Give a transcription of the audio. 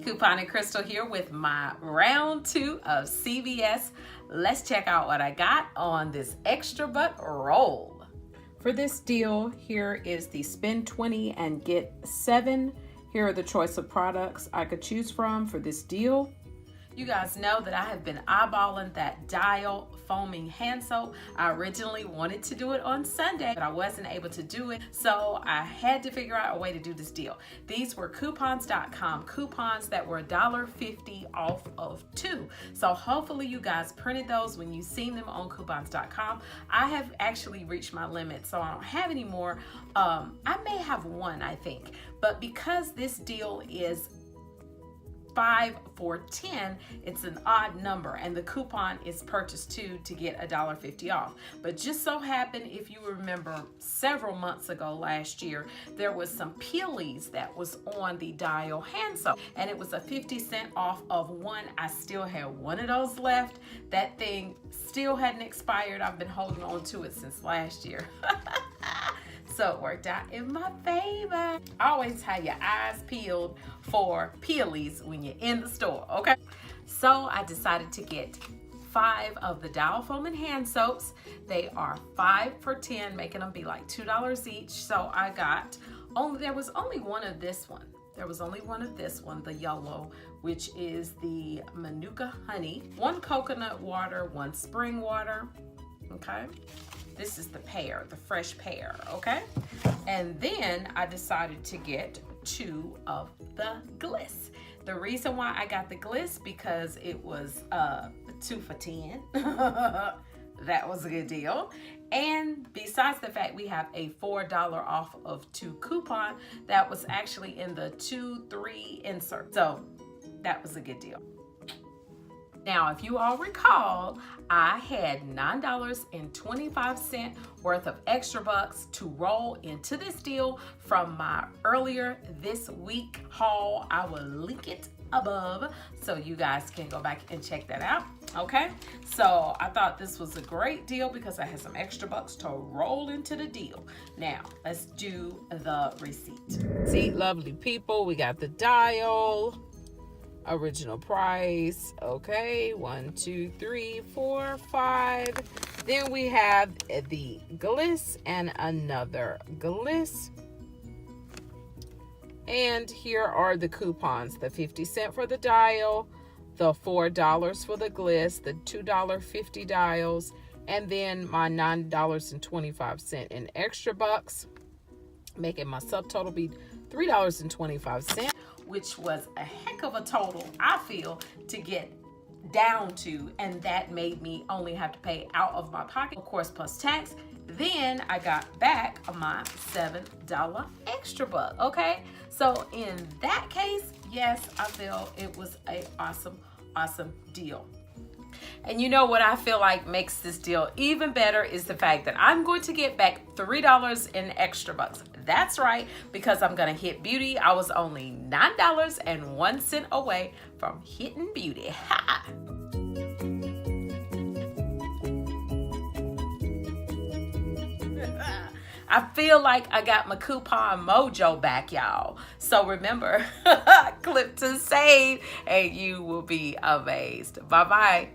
Coupon and Crystal here with my round 2 of CVS. Let's check out what I got on this extra buck roll. For this deal, here is the spend 20 and get 7. Here are the choice of products I could choose from for this deal. You guys know that I have been eyeballing that Dial foaming hand soap. I originally wanted to do it on Sunday, but I wasn't able to do it, so I had to figure out a way to do this deal. These were coupons.com coupons that were $1.50 off of 2. So hopefully you guys printed those when you seen them on coupons.com. I have actually reached my limit, so I don't have any more. I may have one, I think, but because this deal is 5 for 10, it's an odd number, and the coupon is purchased to get $1.50 off. But just so happened, if you remember several months ago last year, there was some peelies that was on the Dial hand soap, and it was a 50-cent off of 1. I still had one of those left. That thing still hadn't expired. I've been holding on to it since last year. So it worked out in my favor. Always have your eyes peeled for peelies when you're in the store, okay? So I decided to get 5 of the Dial foam and hand soaps. They are 5 for 10, making them be like $2 each. So I got, there was only one of this one. There was only one of this one, the yellow, which is the Manuka honey. 1 coconut water, 1 spring water, okay? This is the pear, the fresh pear, okay? And then I decided to get 2 of the Gliss. The reason why I got the Gliss, because it was 2 for 10. That was a good deal. And besides the fact we have a $4 off of 2 coupon, that was actually in the 2-3 insert. So that was a good deal. Now, if you all recall, I had $9.25 worth of extra bucks to roll into this deal from my earlier this week haul. I will link it above so you guys can go back and check that out. Okay, so I thought this was a great deal because I had some extra bucks to roll into the deal. Now, let's do the receipt. See, lovely people, we got the Dial. Original price, okay, 1, 2, 3, 4, 5. Then we have the Gliss and another Gliss. And here are the coupons: the 50-cent for the Dial, the $4 for the Gliss, the $2.50 Dials, and then my $9.25 in extra bucks, making my subtotal be $3.25. Which was a heck of a total, I feel, to get down to, and that made me only have to pay out of my pocket, of course, plus tax. Then I got back my $7 extra buck, okay? So in that case, yes, I feel it was a awesome deal. And you know what I feel like makes this deal even better is the fact that I'm going to get back $3 in extra bucks. That's right, because I'm gonna hit beauty. I was only $9.01 away from hitting beauty. Ha! I feel like I got my coupon mojo back, y'all. So remember, click to save and you will be amazed. Bye-bye.